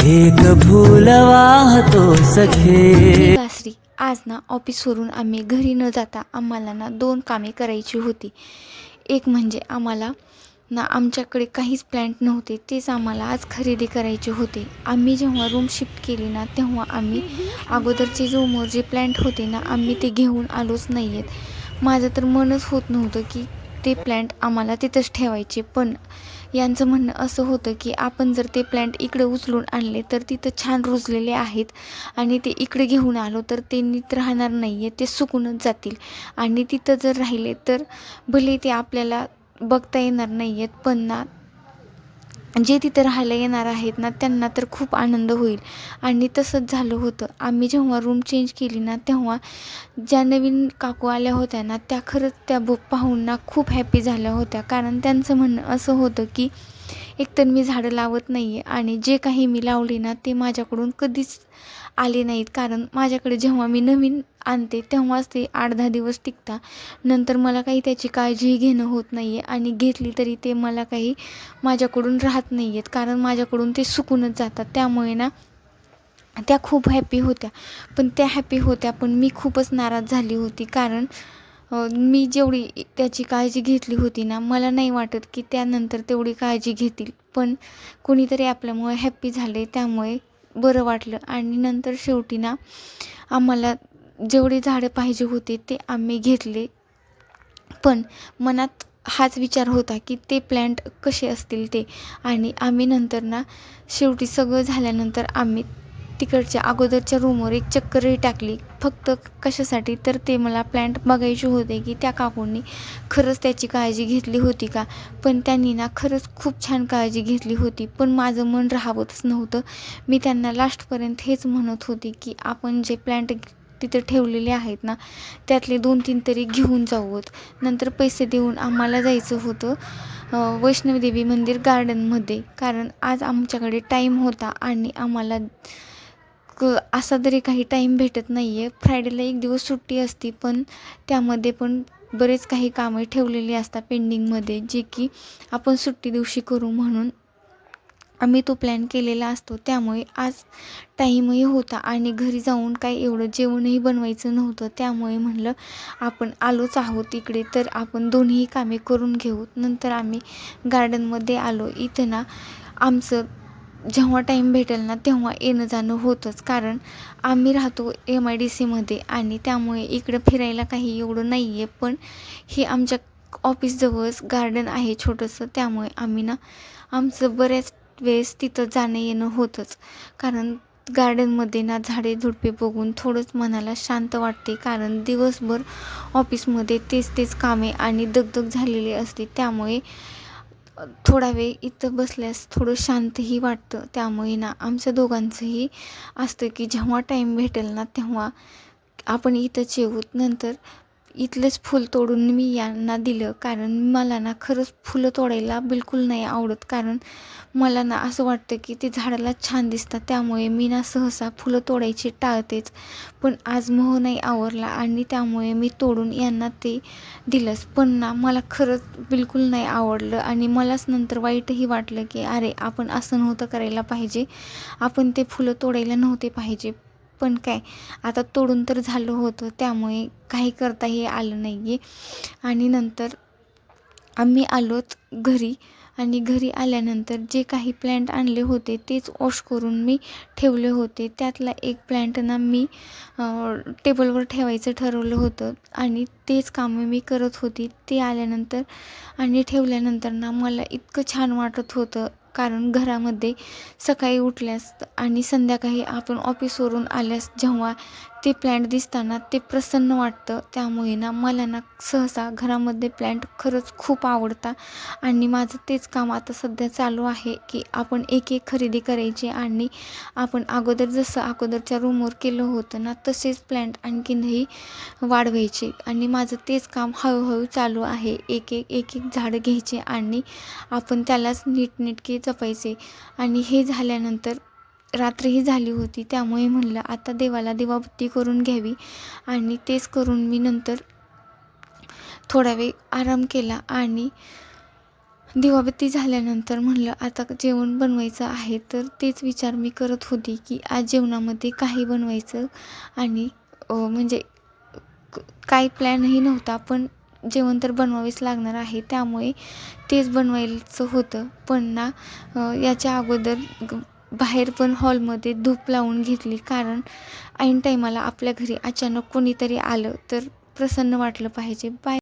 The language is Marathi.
एक फूल वाहतो सखे. वासरी आज ना ऑफिसवरून आम्ही घरी न जाता आम्हाला ना 2 कामे करायची होती. एक म्हणजे आम्हाला ना आमच्याकडे काहीच प्लॅन्ट नव्हते, तेच आम्हाला आज खरेदी करायचे होते. आम्ही जेव्हा रूम शिफ्ट केली ना तेव्हा आम्ही अगोदरचे रूमवर जे प्लॅन्ट होते ना आम्ही ते घेऊन आलोच नाही आहेत. माझं तर मनच होत नव्हतं की ते प्लॅन्ट आम्हाला तिथंच ठेवायचे, पण यांचं म्हणणं असं होतं की आपण जर ते प्लॅन्ट इकडे उचलून आणले तर तिथं छान रुजलेले आहेत आणि ते इकडे घेऊन आलो तर ते नीट राहणार नाही आहे, ते सुकूनच जातील आणि तिथं जर राहिले तर भले ते आपल्याला बघता येणार नाही आहेत, पण ना जे तिथं राहायला येणार आहेत ना त्यांना तर खूप आनंद होईल. आणि तसंच झालं होतं. आम्ही जेव्हा रूम चेंज केली ना तेव्हा ज्या नवीन काकू आल्या होत्या ना त्या खरंच त्या पाहून ना खूप हॅपी झाल्या होत्या, कारण त्यांचं म्हणणं असं होतं की एकतर मी झाडं लावत नाही आहे आणि जे काही मी लावले ना ते माझ्याकडून कधीच आले नाहीत, कारण माझ्याकडे जेव्हा मी नवीन आणते तेव्हाच ते 8-10 दिवस टिकता, नंतर मला काही त्याची काळजीही घेणं होत नाही आहे आणि घेतली तरी ते मला काही माझ्याकडून राहत नाही आहेत, कारण माझ्याकडून ते सुकूनच जातात. त्यामुळे ना त्या खूप हॅपी होत्या, पण त्या हॅपी होत्या पण मी खूपच नाराज झाली होती, कारण मी जेवढी त्याची काळजी घेतली होती ना मला नाही वाटत की त्यानंतर तेवढी काळजी घेतील, पण कोणीतरी आपल्यामुळे हॅप्पी झाले त्यामुळे बरं वाटलं. आणि नंतर शेवटी ना आम्हाला जेवढी झाडं पाहिजे होती ते आम्ही घेतले, पण मनात हाच विचार होता की ते प्लॅन्ट कसे असतील ते. आणि आम्ही नंतर ना शेवटी सगळं झाल्यानंतर आम्ही तिकडच्या अगोदरच्या रूमवर एक चक्करही टाकली, फक्त कशासाठी तर ते मला प्लॅन्ट बघायचे होते की त्या काकूंनी खरंच त्याची काळजी घेतली होती का. पण त्यांनी ना खरंच खूप छान काळजी घेतली होती, पण माझं मन राहावतच नव्हतं. मी त्यांना लास्टपर्यंत हेच म्हणत होते की आपण जे प्लॅन्ट तिथे ठेवलेले आहेत ना त्यातले 2-3 तरी घेऊन जाऊत. नंतर पैसे देऊन आम्हाला जायचं होतं वैष्णवदेवी मंदिर गार्डनमध्ये, कारण आज आमच्याकडे टाईम होता आणि आम्हाला असा तरी काही टाईम भेटत नाही आहे. फ्रायडेला एक दिवस सुट्टी असती, पण त्यामध्ये पण बरेच काही कामे ठेवलेली असतात पेंडिंगमध्ये, जे की आपण सुट्टी दिवशी करू म्हणून आम्ही तो प्लॅन केलेला असतो. त्यामुळे आज टाईमही होता आणि घरी जाऊन काही एवढं जेवणही बनवायचं नव्हतं, त्यामुळे म्हणलं आपण आलोच आहोत इकडे तर आपण दोन्ही कामे करून घेऊ. नंतर आम्ही गार्डनमध्ये आलो. इथं ना आमचं जेव्हा टाईम भेटेल ना तेव्हा येणं जाणं होतंच, कारण आम्ही राहतो MIDCमध्ये आणि त्यामुळे इकडं फिरायला काही एवढं नाही आहे, पण हे आमच्या ऑफिसजवळच गार्डन आहे छोटंसं, त्यामुळे आम्ही ना आमचं बऱ्याच वेळेस तिथं जाणं येणं होतंच, कारण गार्डनमध्ये ना झाडे झुडपे बघून थोडंच मनाला शांत वाटते, कारण दिवसभर ऑफिसमध्ये तेच कामे आणि दगदग झालेली असते. त्यामुळे थोडा वेळ इथं बसल्यास थोडं शांतही वाटतं. त्यामुळे ना आमच्या दोघांचंही असतं की जेव्हा टाईम भेटेल ना तेव्हा आपण इथंच येऊ. नंतर इथलेच फूल तोडून मी यांना दिलं, कारण मला ना खरंच फुलं तोडायला बिलकुल नाही आवडत, कारण मला ना असं वाटतं की ते झाडाला छान दिसतात, त्यामुळे मी ना सहसा फुलं तोडायची टाळतेच. पण आज मोह नाही आवरला आणि त्यामुळे मी तोडून यांना ते दिलंच, पण ना मला खरंच बिलकुल नाही आवडलं आणि मलाच नंतर वाईटही वाटलं की अरे आपण असं नव्हतं करायला पाहिजे, आपण ते फुलं तोडायला नव्हते पाहिजे. पण काय, आता तोडून तर झालं होतं, त्यामुळे काही करताही आलं नाही आहे. आणि नंतर आम्ही आलोत घरी आणि घरी आल्यानंतर जे काही प्लॅन्ट आणले होते तेच वॉश करून मी ठेवले होते. त्यातला एक प्लॅन्ट ना मी टेबलवर ठेवायचं ठरवलं होतं आणि तेच कामं मी करत होती. ते आल्यानंतर आणि ठेवल्यानंतर ना मला इतकं छान वाटत होतं, कारण घरामध्ये सकाळी उठल्यास आणि संध्याकाळी आपण ऑफिसवरून आल्यास जेव्हा ते प्लॅन्ट दिसताना ते प्रसन्न वाटतं. त्यामुळे ना मला ना सहसा घरामध्ये प्लॅन्ट खरंच खूप आवडतात आणि माझं तेच काम आता सध्या चालू आहे की आपण एक खरेदी करायची आणि आपण अगोदरच्या रूमवर केलं होतं ना तसेच प्लॅन्ट आणखीनही वाढवायचे आणि माझं तेच काम हळूहळू चालू आहे. एक झाडं घ्यायचे आणि आपण त्यालाच नीटनेटके जपायचे. आणि हे झाल्यानंतर रात्रही झाली होती, त्यामुळे म्हणलं आता देवाला दिवाबत्ती करून घ्यावी आणि तेच करून मी नंतर थोडा वेळ आराम केला आणि दिवाबत्ती झाल्यानंतर म्हणलं आता जेवण बनवायचं आहे, तर तेच विचार मी करत होती की आज जेवणामध्ये काही बनवायचं आणि म्हणजे काही प्लॅनही नव्हता, पण जेवण तर बनवावेच लागणार आहे, त्यामुळे तेच बनवायचं होतं. पण ना याच्या अगोदर बाहेर पण हॉलमध्ये धूप लावून घेतली, कारण ऐन टाईमाला आपल्या घरी अचानक कोणीतरी आलं तर प्रसन्न वाटलं पाहिजे. बाय.